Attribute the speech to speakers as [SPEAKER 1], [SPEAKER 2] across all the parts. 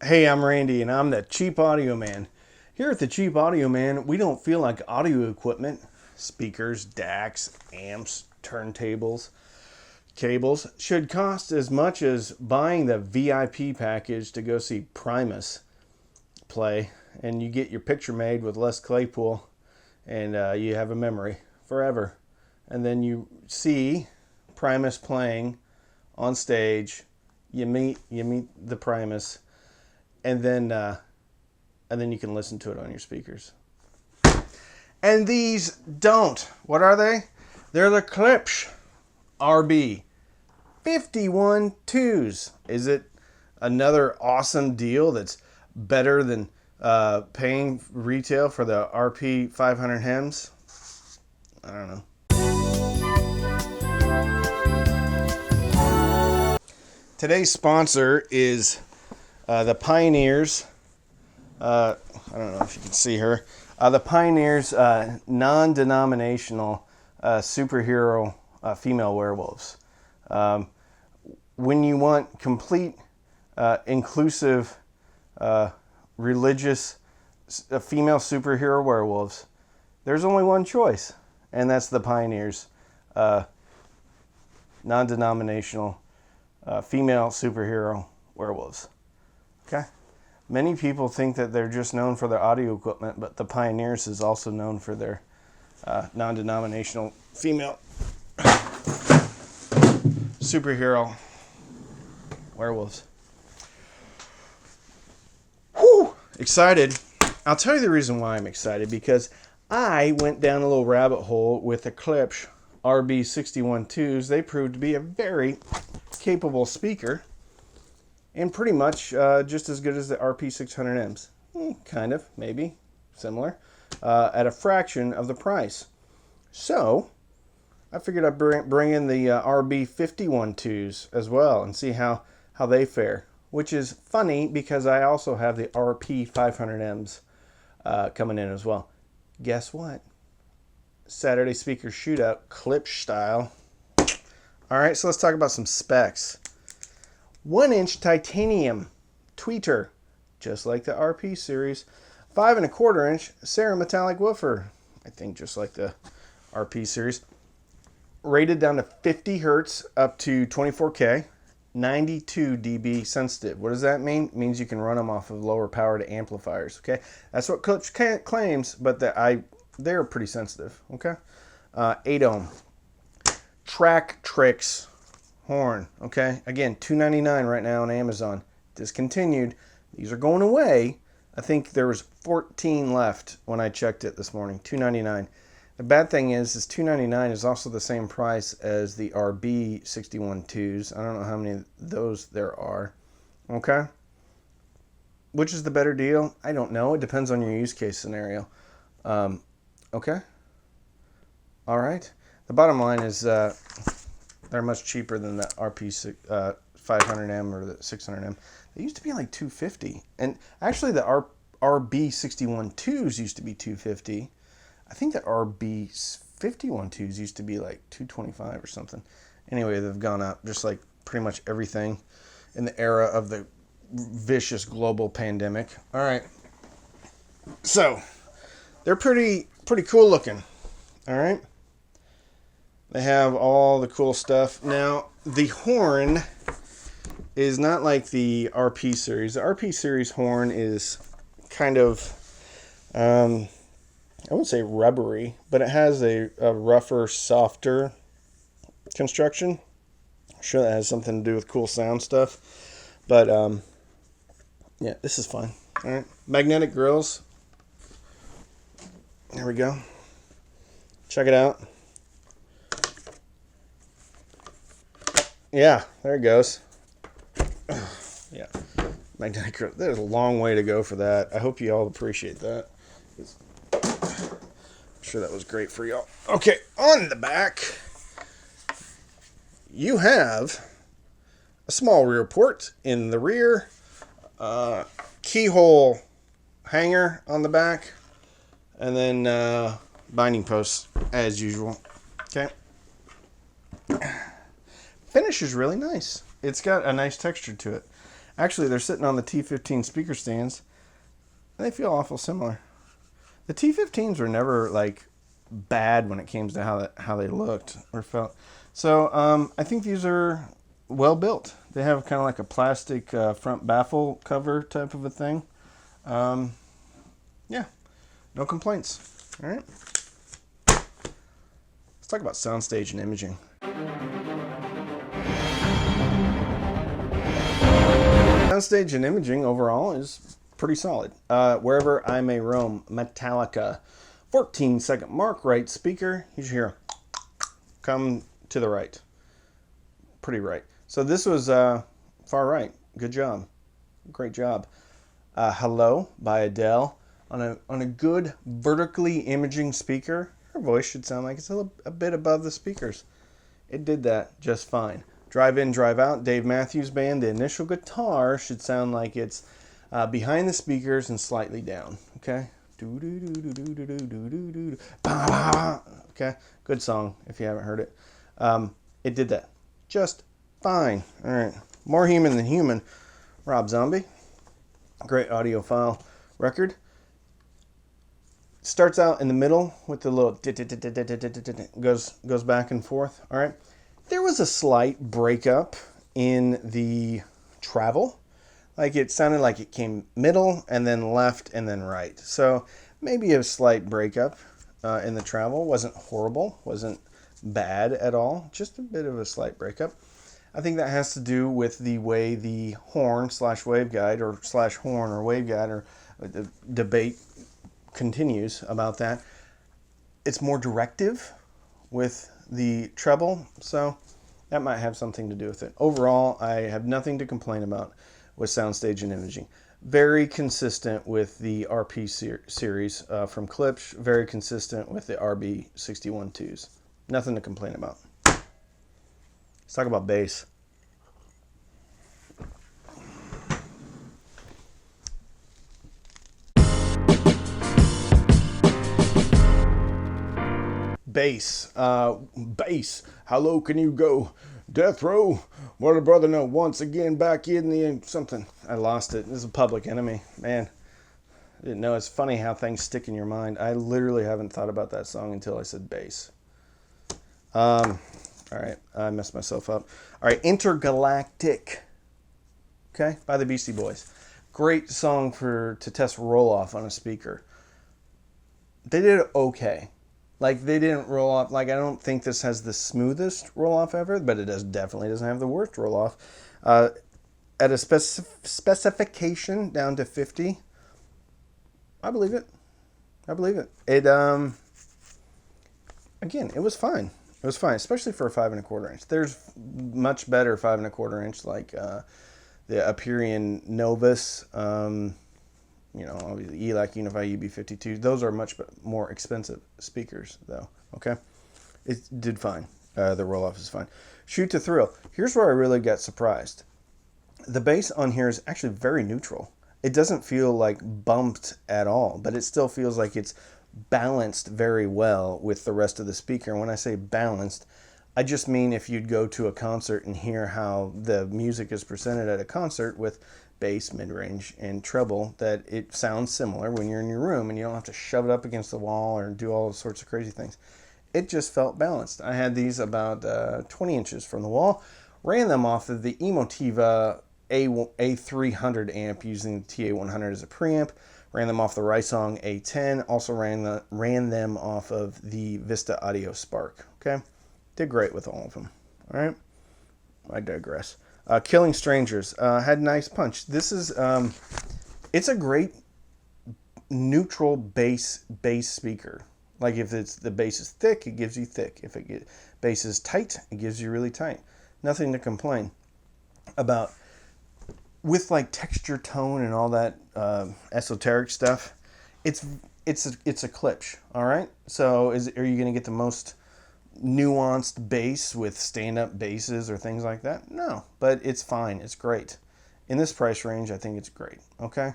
[SPEAKER 1] Hey, I'm Randy, and I'm the Cheap Audio Man. Here at the Cheap Audio Man, we don't feel like audio equipment, speakers, DACs, amps, turntables, cables, should cost as much as buying the VIP package to go see Primus play, and you get your picture made with Les Claypool, and you have a memory forever. And then you see Primus playing on stage, you meet the Primus, and then you can listen to it on your speakers. And these don't. What are they? They're the Klipsch RP500M. Is it another awesome deal that's better than paying retail for the RP500Ms? I don't know. Today's sponsor is the Pioneers. I don't know if you can see her. The Pioneers non-denominational superhero female werewolves. When you want complete, inclusive, religious female superhero werewolves, there's only one choice, and that's the Pioneers non-denominational female superhero werewolves. Okay? Many people think that they're just known for their audio equipment, but the Pioneers is also known for their non-denominational female superhero werewolves. Whew! Excited. I'll tell you the reason why I'm excited, because I went down a little rabbit hole with the Klipsch RB61-2s. They proved to be a very capable speaker, and pretty much just as good as the RP600Ms. Kind of, maybe, similar, at a fraction of the price. So, I figured I'd bring in the RB51-2s as well and see how they fare. Which is funny, because I also have the RP500Ms coming in as well. Guess what? Saturday speaker shootout, Klipsch style. Alright, so let's talk about some specs. 1-inch titanium tweeter, just like the RP series. 5 1/4-inch cerametallic woofer, I think just like the RP series. Rated down to 50 hertz up to 24K. 92 dB sensitive. What does that mean? It means you can run them off of lower powered amplifiers. Okay, that's what Klipsch claims, but they're pretty sensitive. Okay, 8 ohm. Track Tricks horn. Okay, again, $2.99 right now on Amazon. Discontinued. These are going away. I think there was 14 left when I checked it this morning. $2.99. The bad thing is $2.99 is also the same price as the RB61-2s. I don't know how many of those there are. Okay? Which is the better deal? I don't know. It depends on your use case scenario. Okay? All right. The bottom line is they're much cheaper than the RP500M or the 600M. They used to be like $250. And actually the RB61-2s used to be $250. I think the RB51-2s used to be like $225 or something. Anyway, they've gone up, just like pretty much everything in the era of the vicious global pandemic. All right. So, they're pretty cool looking. All right. They have all the cool stuff. Now, the horn is not like the RP series. The RP series horn is kind of I wouldn't say rubbery, but it has a rougher, softer construction. I'm sure that has something to do with cool sound stuff. But, yeah, this is fun. All right. Magnetic grills. There we go. Check it out. Yeah, there it goes. Yeah. Magnetic grill. There's a long way to go for that. I hope you all appreciate that. I'm sure that was great for y'all. Okay, on the back, you have a small rear port in the rear, keyhole hanger on the back, and then binding posts as usual. Okay. Finish is really nice. It's got a nice texture to it. Actually, they're sitting on the T15 speaker stands, and they feel awful similar. The T15s were never like bad when it came to how they looked or felt. So I think these are well built. They have kind of like a plastic front baffle cover type of a thing. Yeah, no complaints. All right. Let's talk about Soundstage and Imaging. Soundstage and Imaging overall is pretty solid. Wherever I May Roam, Metallica, 14-second mark, right speaker. You should hear come to the right. Pretty right. So this was far right. Good job. Great job. Hello by Adele. On a good vertically imaging speaker, her voice should sound like it's a bit above the speakers. It did that just fine. Drive In, Drive Out, Dave Matthews Band. The initial guitar should sound like it's behind the speakers and slightly down. Okay? Okay? Good song if you haven't heard it. It did that just fine. All right. More Human Than Human. Rob Zombie. Great audiophile record. Starts out in the middle with the little goes back and forth. All right. There was a slight breakup in the travel. Like it sounded like it came middle and then left and then right. So maybe a slight breakup in the travel. Wasn't horrible. Wasn't bad at all. Just a bit of a slight breakup. I think that has to do with the way the horn / waveguide or / horn or waveguide or the debate continues about that. It's more directive with the treble, so that might have something to do with it. Overall, I have nothing to complain about with Soundstage and Imaging. Very consistent with the RP series from Klipsch. Very consistent with the RB61-2s. Nothing to complain about. Let's talk about bass. Bass. Bass. How low can you go? Death Row. What a brother know. Once again back in the something. I lost it. This is a Public Enemy. Man. I didn't know. It's funny how things stick in your mind. I literally haven't thought about that song until I said bass. All right, I messed myself up. All right, Intergalactic, okay, by the Beastie Boys. Great song to test roll-off on a speaker. They did okay. Like, they didn't roll off. Like, I don't think this has the smoothest roll-off ever, but it definitely doesn't have the worst roll-off. At a specification down to 50, I believe it. I believe it. Again, it was fine. It was fine, especially for a 5 1/4 inch. There's much better 5 1/4 inch, like the Aperion Novus, obviously ELAC Unify UB52. Those are much more expensive speakers, though. Okay, it did fine. The roll off is fine. Shoot to Thrill. Here's where I really got surprised. The bass on here is actually very neutral. It doesn't feel like bumped at all, but it still feels like it's balanced very well with the rest of the speaker. And when I say balanced, I just mean if you'd go to a concert and hear how the music is presented at a concert with bass, mid-range, and treble, that it sounds similar when you're in your room and you don't have to shove it up against the wall or do all sorts of crazy things. It just felt balanced. I had these about 20 inches from the wall, ran them off of the Emotiva A300 amp using the TA100 as a preamp. Ran them off the Rysong A10. Also ran them off of the Vista Audio Spark. Okay, did great with all of them. All right, I digress. Killing Strangers had nice punch. This is it's a great neutral bass speaker. Like if the bass is thick, it gives you thick. If bass is tight, it gives you really tight. Nothing to complain about. With like texture, tone, and all that esoteric stuff, it's a Klipsch, all right. So are you going to get the most nuanced bass with stand-up basses or things like that? No, but it's fine. It's great. In this price range, I think it's great. Okay.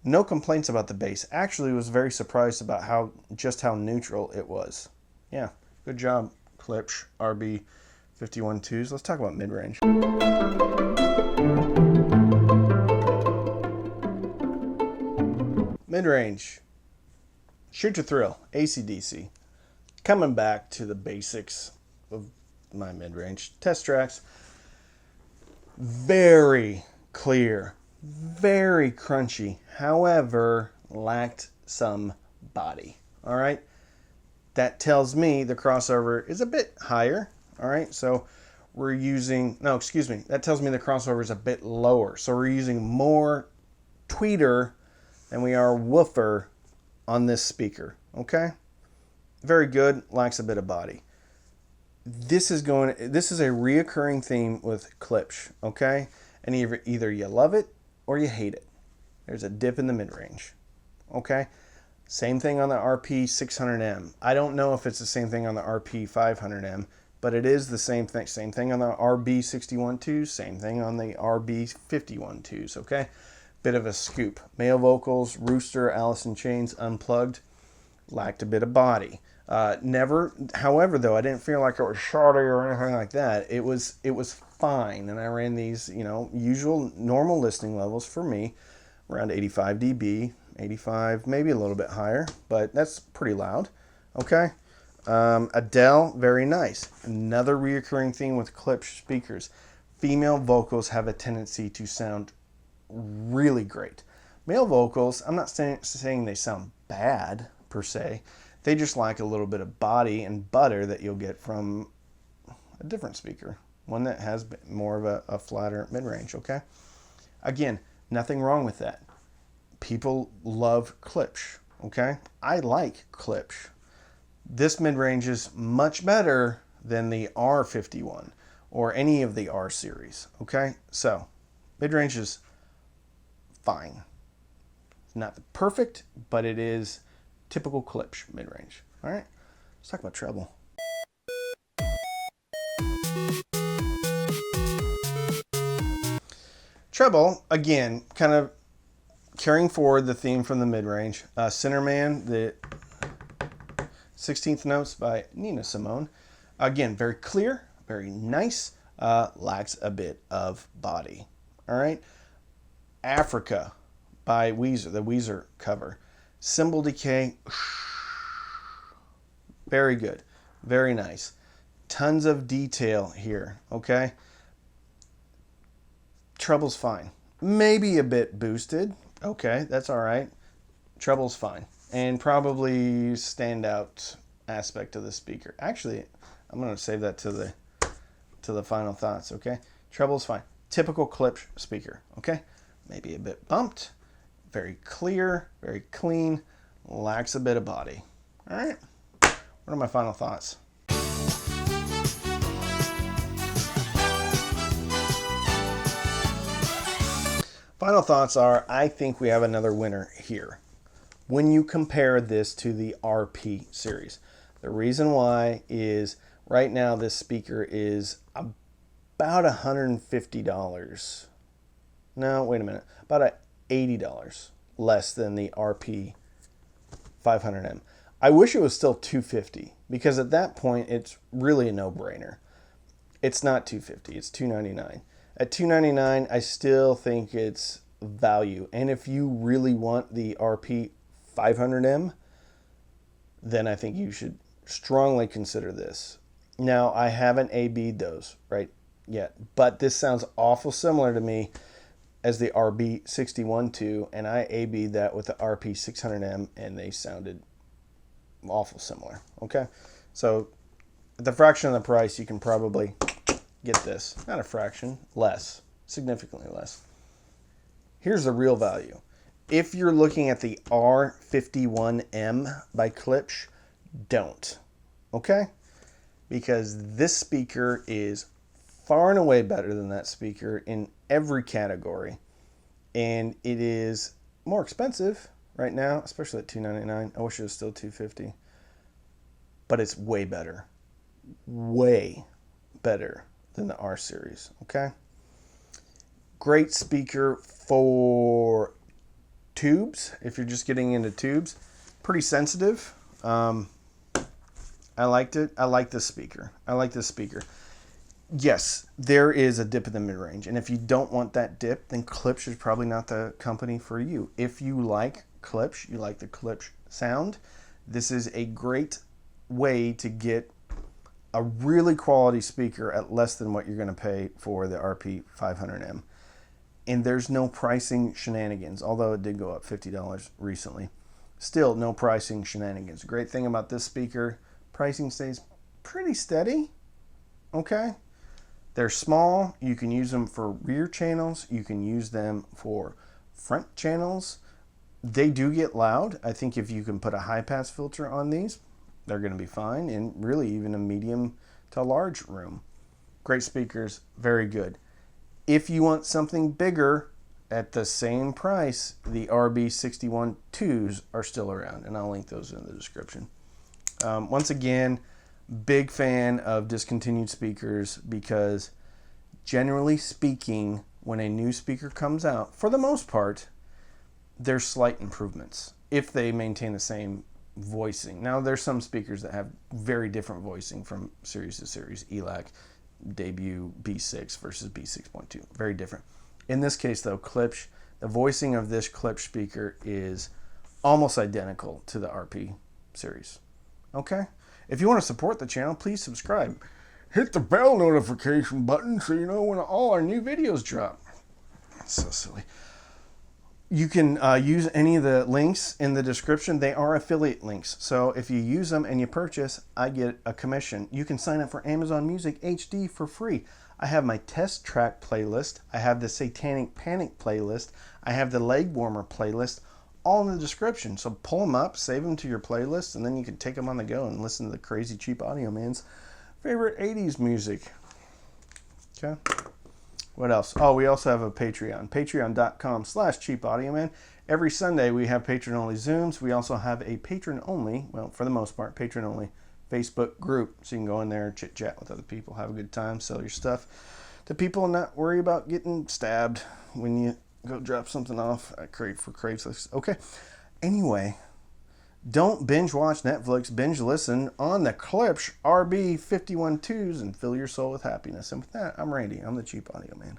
[SPEAKER 1] No complaints about the bass. Actually, was very surprised about how neutral it was. Yeah, good job, Klipsch RB500M. Let's talk about mid-range. Midrange. Shoot to thrill. AC/DC. Coming back to the basics of my mid-range test tracks. Very clear. Very crunchy. However, lacked some body. All right. That tells me the crossover is a bit higher. All right. So we're using, no, excuse me. That tells me the crossover is a bit lower. So we're using more tweeter than we are woofer on this speaker. Okay. Very good. Lacks a bit of body. This is a reoccurring theme with Klipsch. Okay. And either you love it or you hate it. There's a dip in the mid-range. Okay. Same thing on the RP500M. I don't know if it's the same thing on the RP500M, but it is the same thing. Same thing on the RB61-2, same thing on the RB51-2s, okay? Bit of a scoop. Male vocals, Rooster, Allison Chains, unplugged, lacked a bit of body. However, though, I didn't feel like it was shoddy or anything like that. It was fine, and I ran these, usual normal listening levels for me, around 85 dB, 85, maybe a little bit higher, but that's pretty loud. Okay. Adele, very nice. Another reoccurring theme with Klipsch speakers. Female vocals have a tendency to sound really great. Male vocals, I'm not saying they sound bad per se. They just lack a little bit of body and butter that you'll get from a different speaker. One that has more of a flatter mid-range, okay? Again, nothing wrong with that. People love Klipsch, okay? I like Klipsch. This mid-range is much better than the R51 or any of the R series, okay? So, mid-range is fine. It's not perfect, but it is typical Klipsch mid-range. All right, let's talk about treble. Treble, again, kind of carrying forward the theme from the mid-range. Centerman, the 16th Notes by Nina Simone. Again, very clear, very nice, lacks a bit of body. All right. Africa by Weezer, the Weezer cover. Cymbal decay, very good, very nice. Tons of detail here, okay? Treble's fine. Maybe a bit boosted. Okay, that's all right. Treble's fine. And probably standout aspect of the speaker. Actually, I'm going to save that to the final thoughts, okay? Treble's fine. Typical Klipsch speaker, okay? Maybe a bit bumped. Very clear, very clean. Lacks a bit of body. All right. What are my final thoughts? Final thoughts are, I think we have another winner here. When you compare this to the RP series, the reason why is right now this speaker is about $150. No, wait a minute. About $80 less than the RP500M. I wish it was still $250 because at that point it's really a no-brainer. It's not $250, it's $299. At $299, I still think it's value. And if you really want the RP500M, then I think you should strongly consider this. Now, I haven't AB'd those right yet, but this sounds awful similar to me as the RB61-2, and I AB'd that with the RP600M, and they sounded awful similar, okay? So, at the fraction of the price, you can probably get this. Not a fraction, less, significantly less. Here's the real value. If you're looking at the R51M by Klipsch, don't, okay? Because this speaker is far and away better than that speaker in every category, and it is more expensive right now, especially at $299. I wish it was still $250, but it's way better than the R series, okay? Great speaker for tubes, if you're just getting into tubes. Pretty sensitive. I liked it. I like this speaker. Yes, there is a dip in the mid-range, and if you don't want that dip, then Klipsch is probably not the company for you. If you like Klipsch, you like the Klipsch sound, this is a great way to get a really quality speaker at less than what you're going to pay for the RP500M. And there's no pricing shenanigans, although it did go up $50 recently. Still, no pricing shenanigans. Great thing about this speaker, pricing stays pretty steady. Okay? They're small. You can use them for rear channels. You can use them for front channels. They do get loud. I think if you can put a high pass filter on these, they're going to be fine, and really even a medium to large room. Great speakers, very good. If you want something bigger at the same price, the RB61-2s are still around, and I'll link those in the description. Once again, big fan of discontinued speakers because generally speaking, when a new speaker comes out, for the most part, there's slight improvements if they maintain the same voicing. Now, there's some speakers that have very different voicing from series to series. ELAC, debut B6 versus B6.2, very different. In this case, though, Klipsch, the voicing of this Klipsch speaker is almost identical to the RP series. Okay? If you want to support the channel, please subscribe. Hit the bell notification button so you know when all our new videos drop. That's so silly. You can use any of the links in the description. They are affiliate links. So if you use them and you purchase, I get a commission. You can sign up for Amazon Music HD for free. I have my test track playlist. I have the Satanic Panic playlist. I have the Leg Warmer playlist, all in the description. So pull them up, save them to your playlist, and then you can take them on the go and listen to the crazy Cheap Audio Man's favorite 80s music. Okay. What else? Oh, we also have a Patreon. Patreon.com/CheapAudioMan. Every Sunday we have patron-only Zooms. We also have a patron-only, well, for the most part, patron-only Facebook group. So you can go in there, chit-chat with other people, have a good time, sell your stuff to people, and not worry about getting stabbed when you go drop something off at Craigslist. Okay. Anyway, don't binge watch Netflix, binge listen on the Klipsch RB500M and fill your soul with happiness. And with that, I'm Randy. I'm the Cheap Audio Man.